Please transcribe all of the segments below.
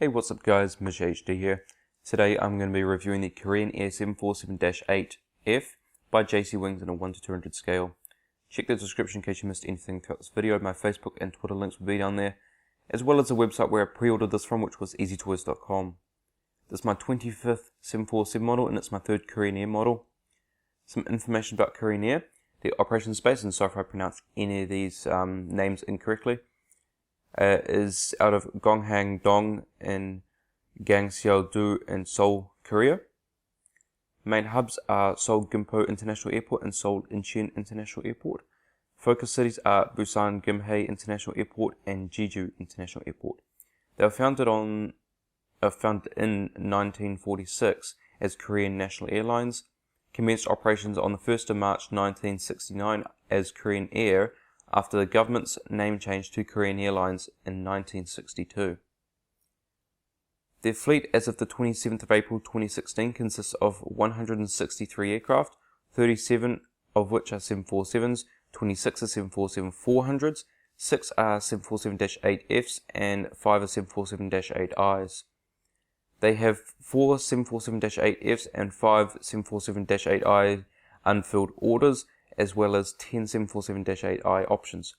Hey, what's up guys, Mish HD here. Today I'm going to be reviewing the Korean Air 747-8F by JC Wings on a 1 to 200 scale. Check the description in case you missed anything throughout this video. My Facebook and Twitter links will be down there, as well as the website where I pre-ordered this from, which was easytoys.com. This is my 25th 747 model and it's my third Korean Air model. Some information about Korean Air, the operation space, and sorry if I pronounce any of these names incorrectly, is out of Gyeonggang-dong in Gangseol-do in Seoul, Korea. Main hubs are Seoul Gimpo International Airport and Seoul Incheon International Airport. Focus cities are Busan Gimhae International Airport and Jeju International Airport. They were founded in 1946 as Korean National Airlines, commenced operations on the 1st of March 1969 as Korean Air, after the government's name change to Korean Airlines in 1962. Their fleet as of the 27th of April 2016 consists of 163 aircraft, 37 of which are 747s, 26 are 747-400s, 6 are 747-8Fs, and 5 are 747-8Is. They have 4 747-8Fs and 5 747-8I unfilled orders, as well as 10 747-8I options.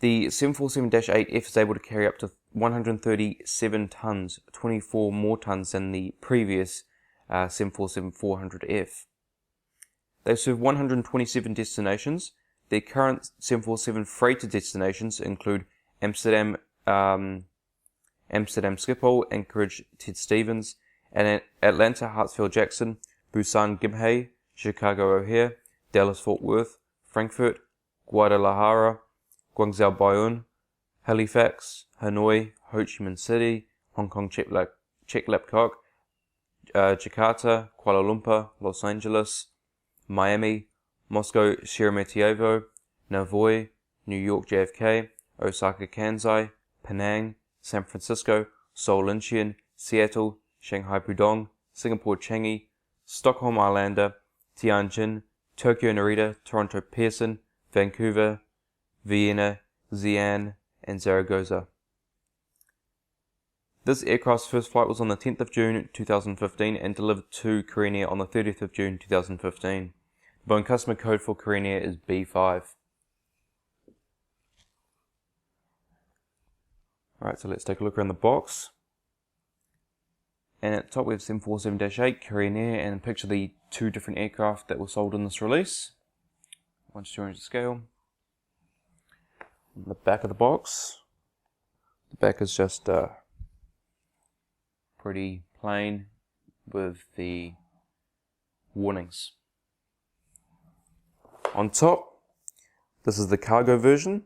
The 747-8F is able to carry up to 137 tons, 24 more tons than the previous 747-400F. They serve 127 destinations. Their current 747 freighter destinations include Amsterdam Schiphol, Anchorage Ted Stevens, and Atlanta Hartsfield Jackson, Busan Gimhae, Chicago O'Hare, Dallas Fort Worth, Frankfurt, Guadalajara, Guangzhou Bayonne, Halifax, Hanoi, Ho Chi Minh City, Hong Kong Cheklapkok, Jakarta, Kuala Lumpur, Los Angeles, Miami, Moscow Sheremetyevo, Navoy, New York JFK, Osaka Kansai, Penang, San Francisco, Seoul Incheon, Seattle, Shanghai Pudong, Singapore Changi, Stockholm Arlanda, Tianjin, Tokyo Narita, Toronto Pearson, Vancouver, Vienna, Xi'an, and Zaragoza. This aircraft's first flight was on the 10th of June 2015 and delivered to Korean Air on the 30th of June 2015. The Boeing customer code for Korean Air is B5. Alright, so let's take a look around the box. And at the top we have 747-8 Korean Air, and picture the two different aircraft that were sold in this release. 1 to 200 scale. On the back of the box, the back is just pretty plain with the warnings. On top, this is the cargo version.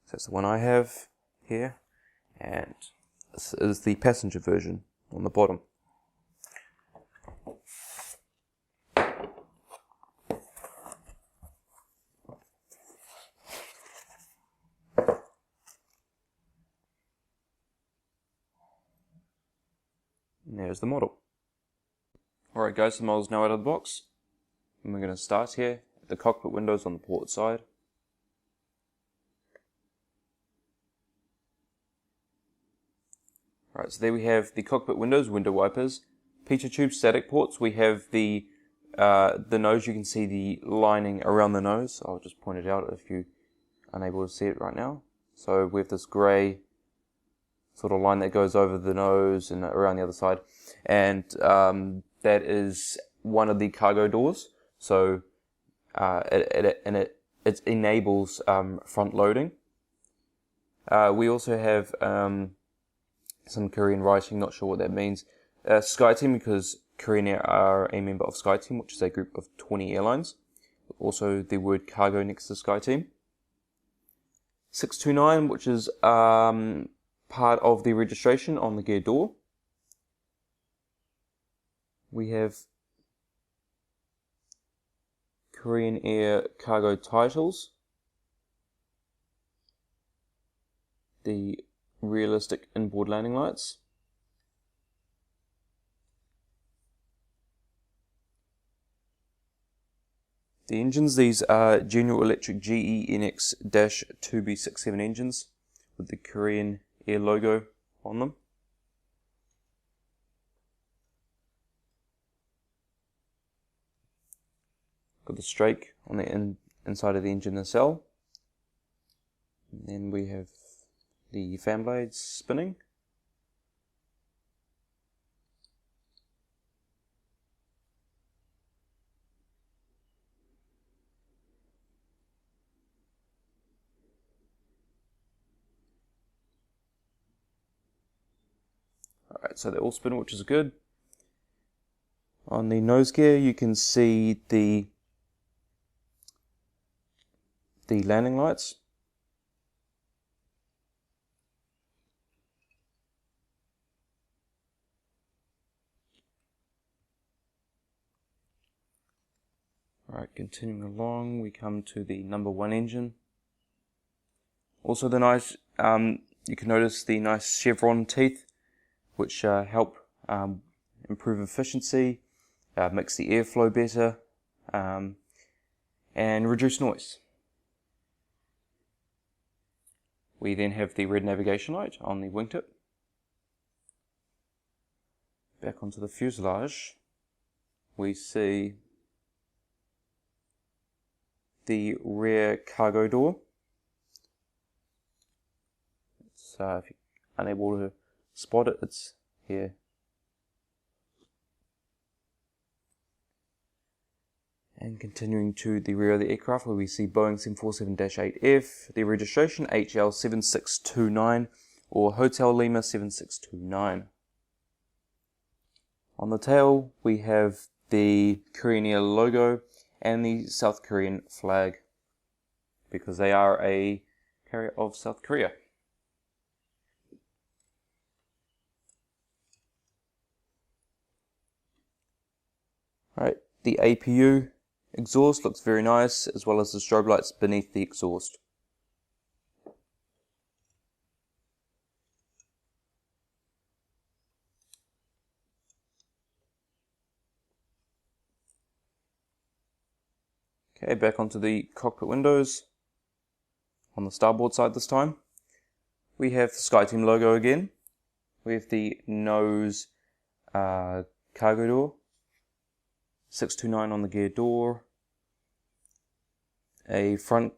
So that's the one I have here. And this is the passenger version on the bottom. And there's the model. Alright guys, the model's now out of the box. And we're going to start here at the cockpit windows on the port side. Alright, so there we have the cockpit windows, window wipers, Pitot tube static ports. We have the nose. You can see the lining around the nose. I'll just point it out if you're unable to see it right now. So we have this grey sort of line that goes over the nose and around the other side, and that is one of the cargo doors. So it enables front loading. We also have some Korean writing, not sure what that means. Skyteam, because Korean Air are a member of Skyteam, which is a group of 20 airlines. Also the word cargo next to Skyteam. 629, which is part of the registration on the gear door. We have Korean Air cargo titles. The realistic inboard landing lights. The engines, these are General Electric GE NX-2B67 engines with the Korean Air logo on them. got the strake on the inside of the engine nacelle. And then we have the fan blades spinning. Alright, so they're all spinning, which is good. On the nose gear, you can see the landing lights. Alright, continuing along, we come to the number 1 engine. Also the nice, you can notice the nice chevron teeth, which help improve efficiency, makes the airflow better, and reduce noise. We then have the red navigation light on the wingtip. Back onto the fuselage, we see the rear cargo door. So if you're unable to spot it, it's here. And continuing to the rear of the aircraft, where we see Boeing 747-8F, the registration HL7629 or Hotel Lima 7629. On the tail, we have the Korean Air logo and the South Korean flag, because they are a carrier of South Korea. Alright, the APU exhaust looks very nice, as well as the strobe lights beneath the exhaust. Okay, back onto the cockpit windows. On the starboard side this time, we have the Skyteam logo again. We have the nose cargo door, 629 on the gear door, a front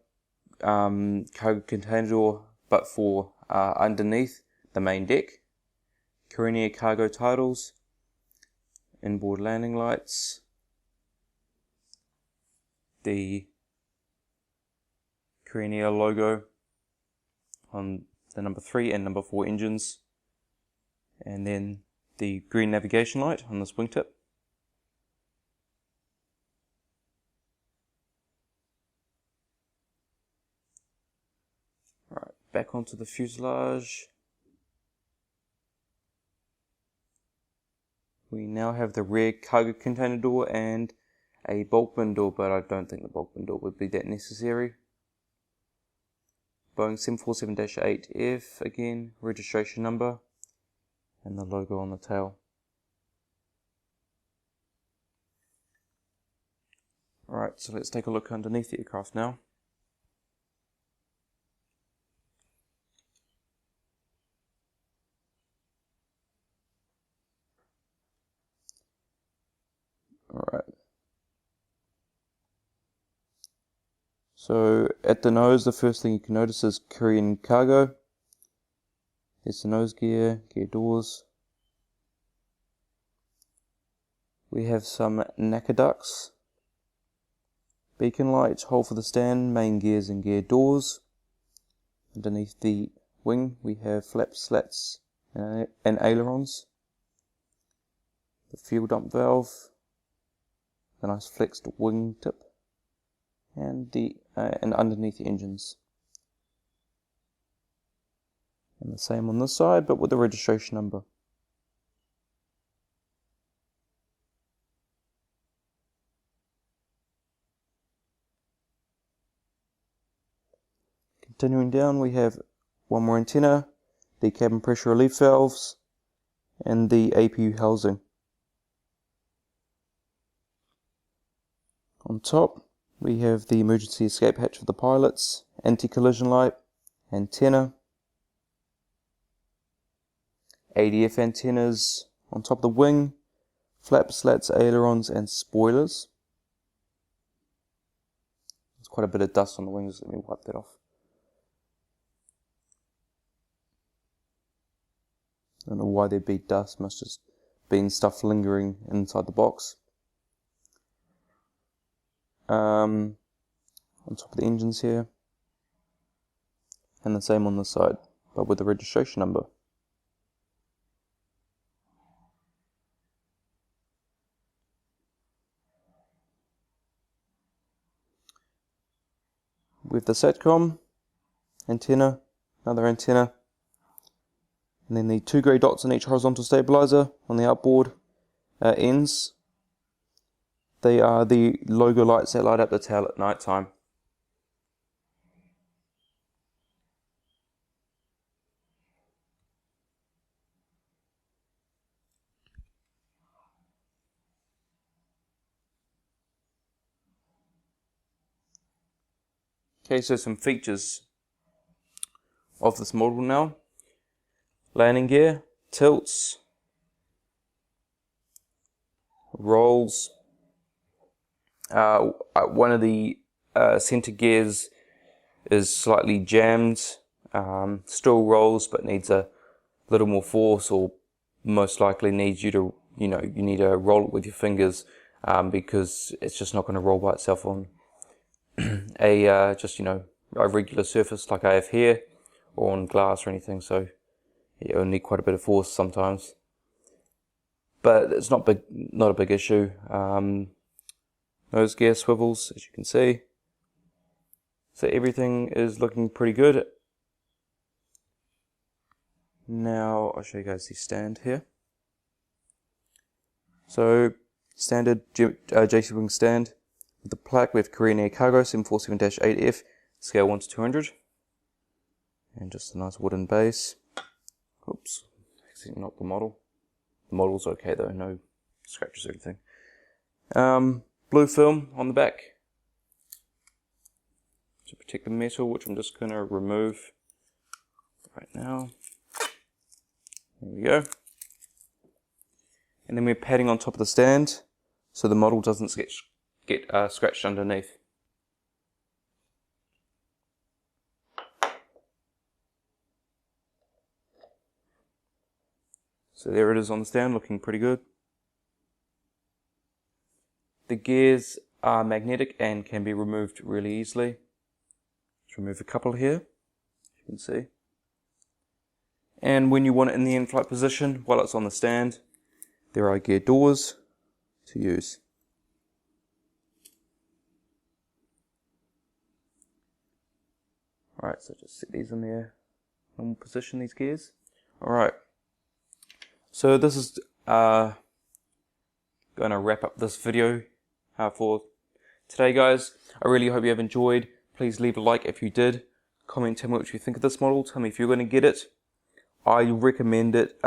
cargo container door, but for underneath the main deck, Korean Air cargo titles, inboard landing lights, the Korean Air logo on the number 3 and number 4 engines, and then the green navigation light on this wingtip. Alright, back onto the fuselage. We now have the rear cargo container door and a bulk bin door, but I don't think the bulk bin door would be that necessary. Boeing 747-8F, again, registration number, and the logo on the tail. Alright, so let's take a look underneath the aircraft now. Alright. So at the nose, the first thing you can notice is Korean cargo. There's the nose gear, gear doors. We have some NACA ducts, beacon lights, hole for the stand, main gears and gear doors. Underneath the wing we have flaps, slats and ailerons. The fuel dump valve, the nice flexed wing tip, and underneath the engines. And the same on this side, but with the registration number. Continuing down, we have one more antenna, the cabin pressure relief valves, and the APU housing. On top, we have the emergency escape hatch for the pilots, anti-collision light, antenna, ADF antennas on top of the wing, flaps, slats, ailerons and spoilers. There's quite a bit of dust on the wings. Let me wipe that off. I don't know why there'd be dust. Must just been stuff lingering inside the box. On top of the engines here, and the same on this side, but with the registration number. With the SATCOM antenna, another antenna, and then the 2 grey dots on each horizontal stabilizer on the outboard ends. They are the logo lights that light up the tail at night time. Okay, so some features of this model now. Landing gear, tilts, rolls. One of the center gears is slightly jammed, still rolls but needs a little more force, or most likely needs you to, you need to roll it with your fingers, because it's just not going to roll by itself on a regular surface like I have here, or on glass or anything. So you'll need quite a bit of force sometimes, but it's not a big issue. Nose gear swivels, as you can see. So everything is looking pretty good. Now I'll show you guys the stand here. So standard JC Wing stand with the plaque. We have Korean Air Cargo 747-8F, scale 1 to 200, and just a nice wooden base. Oops, accidentally knocked the model. The model's okay though, no scratches or anything. Blue film on the back to protect the metal, which I'm just going to remove right now. There we go. And then we're padding on top of the stand so the model doesn't get scratched underneath. So there it is on the stand, looking pretty good. The gears are magnetic and can be removed really easily. Let's remove a couple here, as you can see. And when you want it in the in-flight position, while it's on the stand, there are gear doors to use. Alright, so just set these in their normal position, these gears. Alright, so this is going to wrap up this video for today, guys. I really hope you have enjoyed. Please leave a like if you did. Comment, tell me what you think of this model. Tell me if you're going to get it. I recommend it.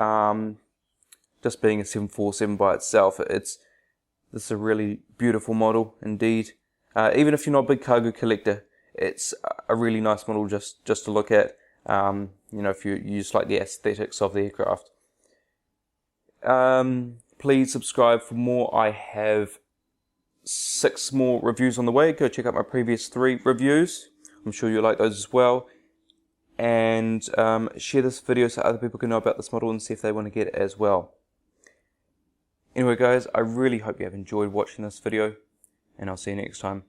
Just being a 747 by itself, this is a really beautiful model indeed. Even if you're not a big cargo collector, it's a really nice model just to look at. If you just like the aesthetics of the aircraft. Please subscribe for more. I have 6 more reviews on the way. Go check out my previous 3 reviews. I'm sure you'll like those as well. And share this video so other people can know about this model and see if they want to get it as well. Anyway guys, I really hope you have enjoyed watching this video, and I'll see you next time.